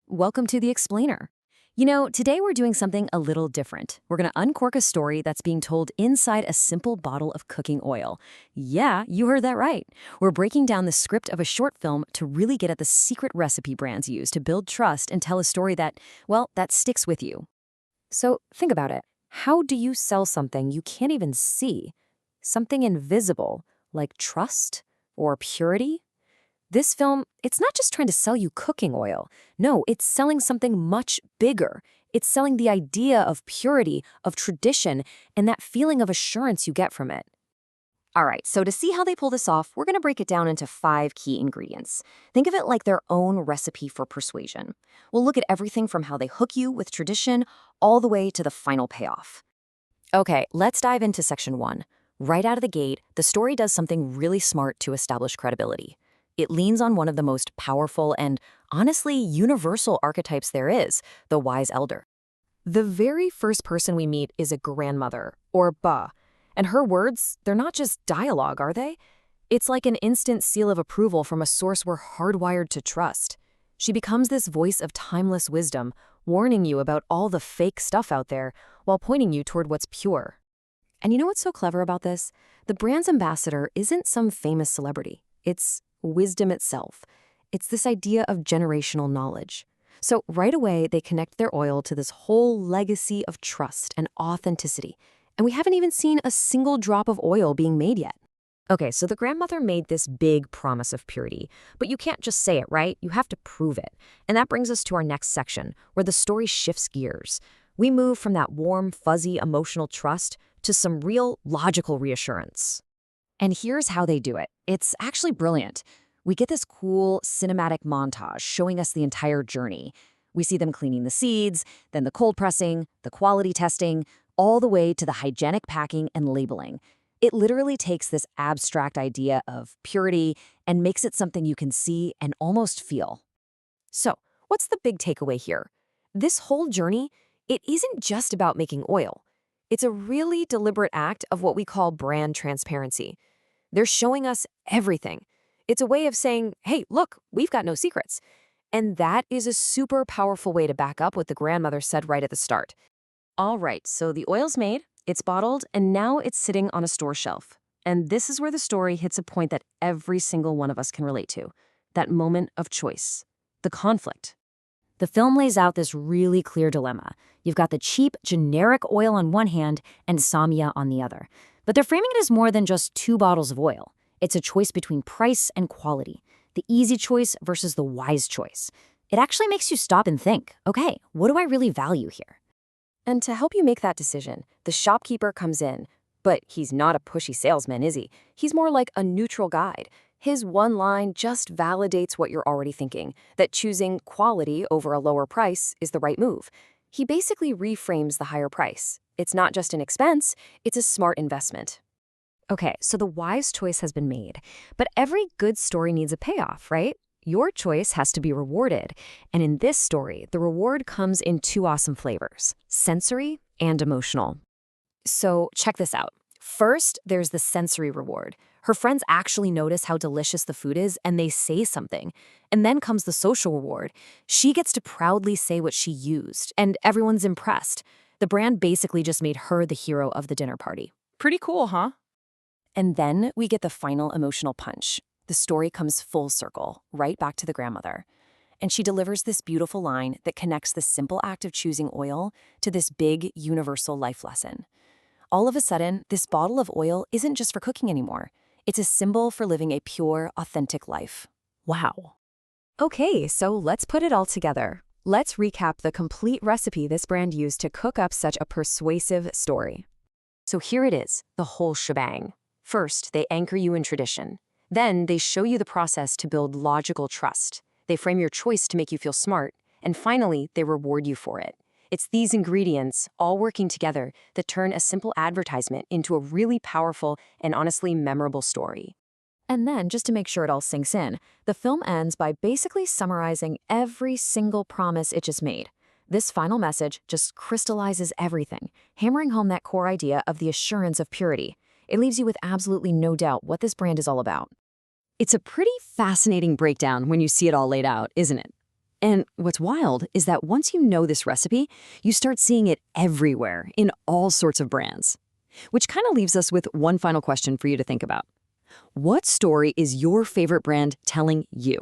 Welcome to The Explainer. Today we're doing something a little different. We're going to uncork a story that's being told inside a simple bottle of cooking oil. Yeah, you heard that right. We're breaking down the script of a short film to really get at the secret recipe brands use to build trust and tell a story that, well, that sticks with you. So think about it. How do you sell something you can't even see? Something invisible, like trust or purity? This film, it's not just trying to sell you cooking oil. No, it's selling something much bigger. It's selling the idea of purity, of tradition, and that feeling of assurance you get from it. All right, so to see how they pull this off, we're going to break it down into 5 key ingredients. Think of it like their own recipe for persuasion. We'll look at everything from how they hook you with tradition all the way to the final payoff. Okay, let's dive into section 1. Right out of the gate, the story does something really smart to establish credibility. It leans on one of the most powerful and, honestly, universal archetypes there is, the wise elder. The very first person we meet is a grandmother, or ba, and her words, they're not just dialogue, are they? It's like an instant seal of approval from a source we're hardwired to trust. She becomes this voice of timeless wisdom, warning you about all the fake stuff out there while pointing you toward what's pure. And you know what's so clever about this? The brand's ambassador isn't some famous celebrity. It's wisdom itself. It's this idea of generational knowledge. So right away, they connect their oil to this whole legacy of trust and authenticity. And we haven't even seen a single drop of oil being made yet. Okay, so the grandmother made this big promise of purity, but you can't just say it, right? You have to prove it. And that brings us to our next section, where the story shifts gears. We move from that warm, fuzzy, emotional trust to some real, logical reassurance. And here's how they do it. It's actually brilliant. We get this cool cinematic montage showing us the entire journey. We see them cleaning the seeds, then the cold pressing, the quality testing, all the way to the hygienic packing and labeling. It literally takes this abstract idea of purity and makes it something you can see and almost feel. So, what's the big takeaway here? This whole journey, it isn't just about making oil. It's a really deliberate act of what we call brand transparency. They're showing us everything. It's a way of saying, hey, look, we've got no secrets. And that is a super powerful way to back up what the grandmother said right at the start. All right, so the oil's made, it's bottled, and now it's sitting on a store shelf. And this is where the story hits a point that every single one of us can relate to. That moment of choice. The conflict. The film lays out this really clear dilemma. You've got the cheap, generic oil on one hand and Saumya on the other. But they're framing it as more than just 2 bottles of oil. It's a choice between price and quality, the easy choice versus the wise choice. It actually makes you stop and think, okay, what do I really value here? And to help you make that decision, the shopkeeper comes in. But he's not a pushy salesman, is he? He's more like a neutral guide. His one line just validates what you're already thinking, that choosing quality over a lower price is the right move. He basically reframes the higher price. It's not just an expense, it's a smart investment. Okay, so the wise choice has been made, but every good story needs a payoff, right? Your choice has to be rewarded. And in this story, the reward comes in 2 awesome flavors, sensory and emotional. So check this out. First, there's the sensory reward. Her friends actually notice how delicious the food is and they say something. And then comes the social reward. She gets to proudly say what she used, and everyone's impressed. The brand basically just made her the hero of the dinner party. Pretty cool, huh? And then we get the final emotional punch. The story comes full circle, right back to the grandmother. And she delivers this beautiful line that connects the simple act of choosing oil to this big, universal life lesson. All of a sudden, this bottle of oil isn't just for cooking anymore. It's a symbol for living a pure, authentic life. Wow. Okay, so let's put it all together. Let's recap the complete recipe this brand used to cook up such a persuasive story. So here it is, the whole shebang. First, they anchor you in tradition. Then, they show you the process to build logical trust. They frame your choice to make you feel smart. And finally, they reward you for it. It's these ingredients, all working together, that turn a simple advertisement into a really powerful and honestly memorable story. And then, just to make sure it all sinks in, the film ends by basically summarizing every single promise it just made. This final message just crystallizes everything, hammering home that core idea of the assurance of purity. It leaves you with absolutely no doubt what this brand is all about. It's a pretty fascinating breakdown when you see it all laid out, isn't it? And what's wild is that once you know this recipe, you start seeing it everywhere in all sorts of brands. Which kind of leaves us with one final question for you to think about. What story is your favorite brand telling you?